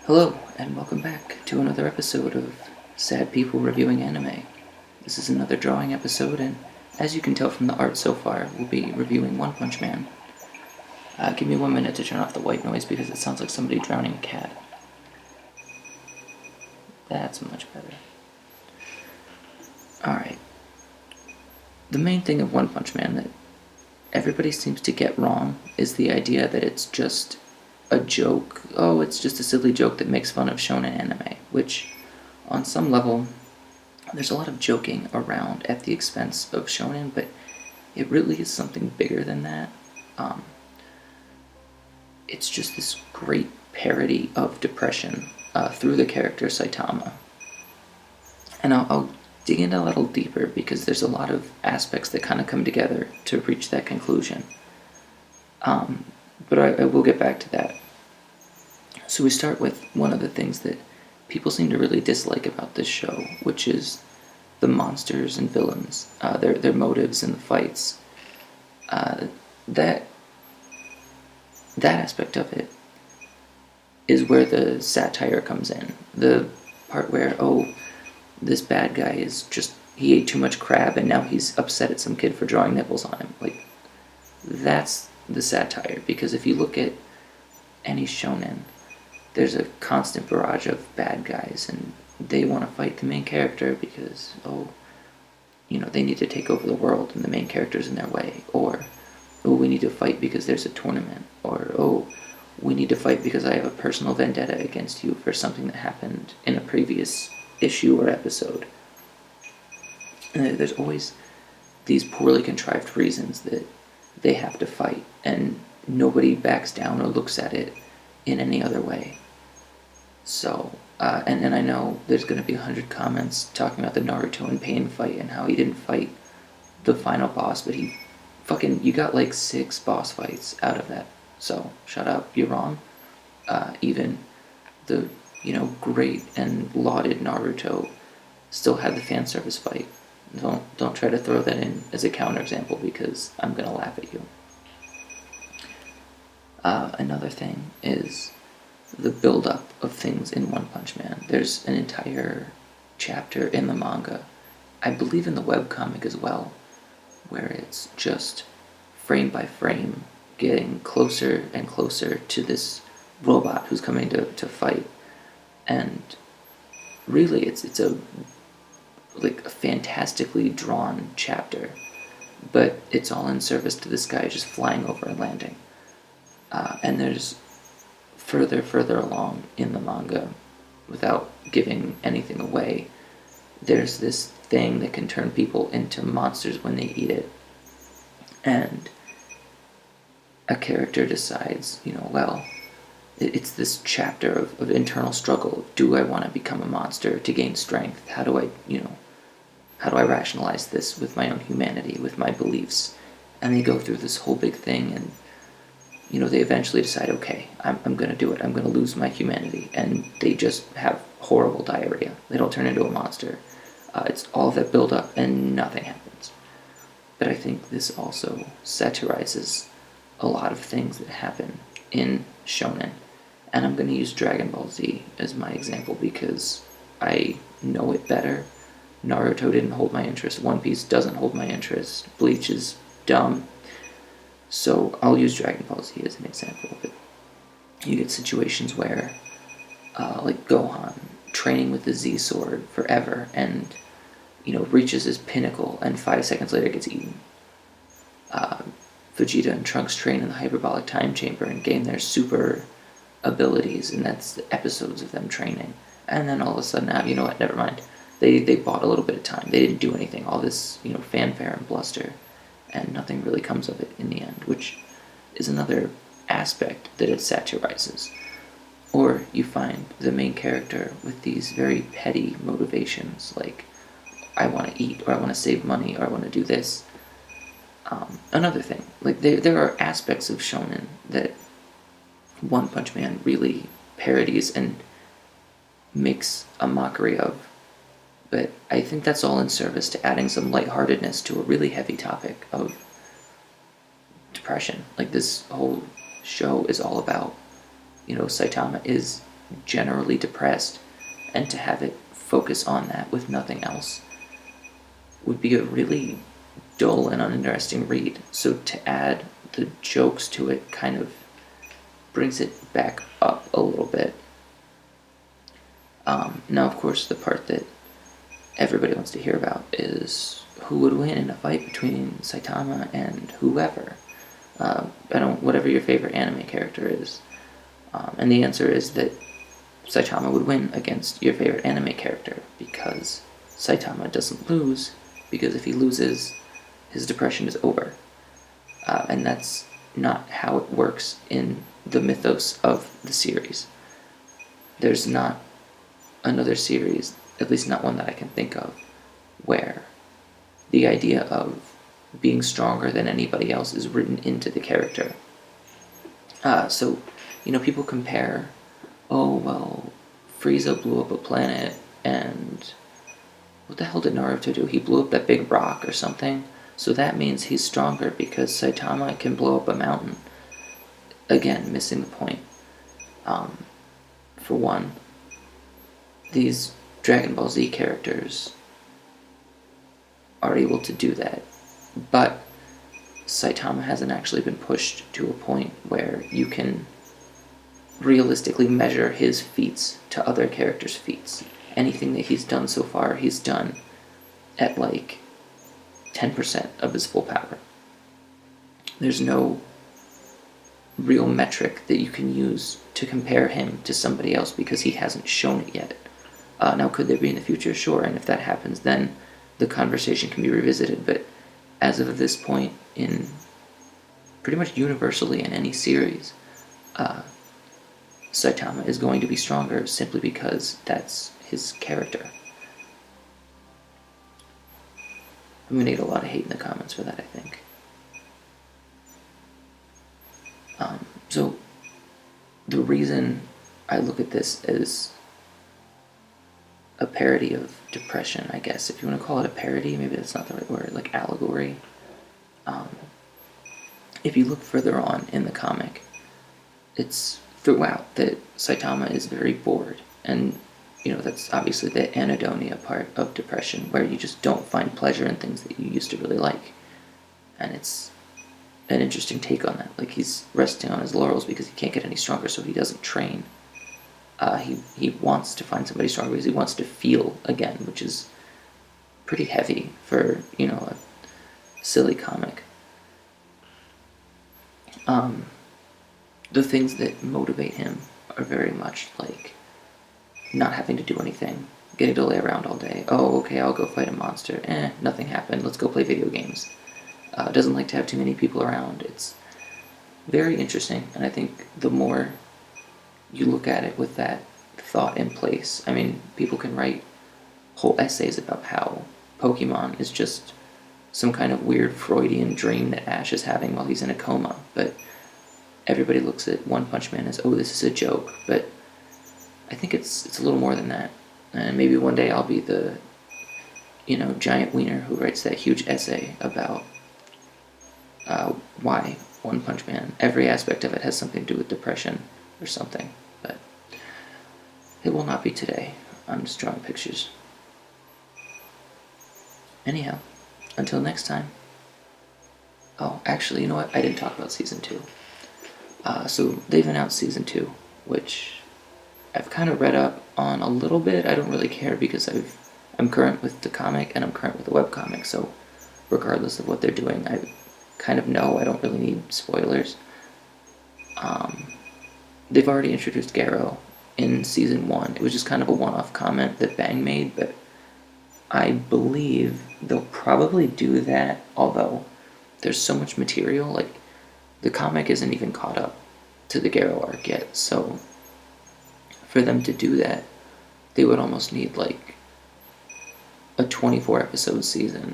Hello, and welcome back to another episode of Sad People Reviewing Anime. This is another drawing episode, and as you can tell from the art so far, we'll be reviewing One Punch Man. Give me 1 minute to turn off the white noise because it sounds like somebody drowning a cat. That's much better. Alright. The main thing of One Punch Man that everybody seems to get wrong is the idea that it's just a joke. Oh, it's just a silly joke that makes fun of shonen anime, which, on some level, there's a lot of joking around at the expense of shonen, but it really is something bigger than that. It's just this great parody of depression through the character Saitama. And I'll dig in a little deeper because there's a lot of aspects that kind of come together to reach that conclusion. But I will get back to that. So we start with one of the things that people seem to really dislike about this show, which is the monsters and villains, their motives in the fights. That aspect of it is where the satire comes in. The part where, oh, this bad guy is just, he ate too much crab and now he's upset at some kid for drawing nipples on him. Like, that's the satire, because if you look at any shonen, there's a constant barrage of bad guys, and they want to fight the main character because, they need to take over the world and the main character's in their way. Or, we need to fight because there's a tournament. Or, we need to fight because I have a personal vendetta against you for something that happened in a previous issue or episode. And there's always these poorly contrived reasons that they have to fight, and nobody backs down or looks at it in any other way. So, and I know there's going to be 100 comments talking about the Naruto and Pain fight and how he didn't fight the final boss, but you got like 6 boss fights out of that. So, shut up, you're wrong. Even the, great and lauded Naruto still had the fan service fight. Don't try to throw that in as a counterexample because I'm going to laugh at you. Another thing is the build-up of things in One Punch Man. There's an entire chapter in the manga, I believe in the webcomic as well, where it's just frame by frame getting closer and closer to this robot who's coming to fight. And really it's a fantastically drawn chapter, but it's all in service to this guy just flying over and landing. And there's further along in the manga, without giving anything away, there's this thing that can turn people into monsters when they eat it. And a character decides, it's this chapter of internal struggle. Do I want to become a monster to gain strength? How do I rationalize this with my own humanity, with my beliefs? And they go through this whole big thing, and they eventually decide, okay, I'm going to do it. I'm going to lose my humanity. And they just have horrible diarrhea. They don't turn into a monster. It's all that build up and nothing happens. But I think this also satirizes a lot of things that happen in shonen. And I'm going to use Dragon Ball Z as my example because I know it better. Naruto didn't hold my interest. One Piece doesn't hold my interest. Bleach is dumb. So I'll use Dragon Ball Z as an example of it. You get situations where, like Gohan, training with the Z sword forever and, reaches his pinnacle and 5 seconds later gets eaten. Vegeta and Trunks train in the hyperbolic time chamber and gain their super abilities, and that's the episodes of them training. And then all of a sudden, you know what, never mind. They bought a little bit of time. They didn't do anything. All this, fanfare and bluster. And nothing really comes of it in the end, which is another aspect that it satirizes. Or you find the main character with these very petty motivations, like, I want to eat, or I want to save money, or I want to do this. Another thing, like, there are aspects of shonen that One Punch Man really parodies and makes a mockery of. But I think that's all in service to adding some lightheartedness to a really heavy topic of depression. Like, this whole show is all about, Saitama is generally depressed, and to have it focus on that with nothing else would be a really dull and uninteresting read. So to add the jokes to it kind of brings it back up a little bit. Now, of course, the part that everybody wants to hear about is who would win in a fight between Saitama and whoever. Whatever your favorite anime character is. And the answer is that Saitama would win against your favorite anime character, because Saitama doesn't lose, because if he loses, his depression is over. And that's not how it works in the mythos of the series. There's not another series, at least not one that I can think of, where the idea of being stronger than anybody else is written into the character. So, people compare, oh, well, Frieza blew up a planet, and what the hell did Naruto do? He blew up that big rock or something, so that means he's stronger because Saitama can blow up a mountain. Again, missing the point. For one, these Dragon Ball Z characters are able to do that, but Saitama hasn't actually been pushed to a point where you can realistically measure his feats to other characters' feats. Anything that he's done so far, he's done at like 10% of his full power. There's no real metric that you can use to compare him to somebody else because he hasn't shown it yet. Now, could there be in the future? Sure, and if that happens, then the conversation can be revisited, but as of this point, in pretty much universally in any series, Saitama is going to be stronger simply because that's his character. I'm going to get a lot of hate in the comments for that, I think. So, the reason I look at this as a parody of depression, I guess, if you want to call it a parody, maybe that's not the right word, like allegory. If you look further on in the comic, it's throughout that Saitama is very bored, and that's obviously the anhedonia part of depression, where you just don't find pleasure in things that you used to really like, and it's an interesting take on that. Like, he's resting on his laurels because he can't get any stronger, so he doesn't train. He wants to find somebody stronger because he wants to feel again, which is pretty heavy for a silly comic. The things that motivate him are very much like not having to do anything, getting to lay around all day. Oh, okay, I'll go fight a monster. Nothing happened. Let's go play video games. Doesn't like to have too many people around. It's very interesting, and I think the more you look at it with that thought in place, I mean, people can write whole essays about how Pokemon is just some kind of weird Freudian dream that Ash is having while he's in a coma, but everybody looks at One Punch Man as, oh, this is a joke, but I think it's a little more than that, and maybe one day I'll be the giant wiener who writes that huge essay about why One Punch Man, every aspect of it has something to do with depression or something, but it will not be today. I'm just drawing pictures. Anyhow, until next time. Oh, actually, you know what? I didn't talk about Season 2. So they've announced Season 2, which I've kind of read up on a little bit. I don't really care because I'm current with the comic and I'm current with the webcomic, so regardless of what they're doing, I kind of know. I don't really need spoilers. They've already introduced Garo in Season 1. It was just kind of a one-off comment that Bang made, but I believe they'll probably do that, although there's so much material, like, the comic isn't even caught up to the Garo arc yet, so for them to do that, they would almost need, like, a 24-episode season,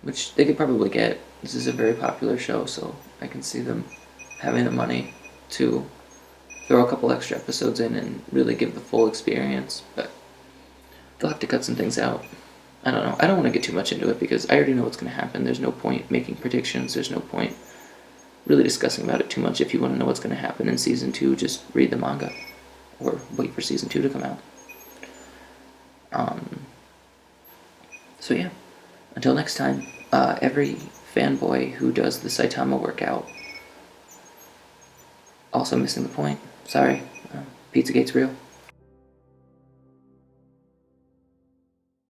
which they could probably get. This is a very popular show, so I can see them having the money to throw a couple extra episodes in and really give the full experience, but they'll have to cut some things out. I don't know. I don't want to get too much into it because I already know what's going to happen. There's no point making predictions. There's no point really discussing about it too much. If you want to know what's going to happen in Season 2, just read the manga. or wait for season 2 to come out. So yeah, until next time, every fanboy who does the Saitama workout, also missing the point. Sorry, Pizzagate's real.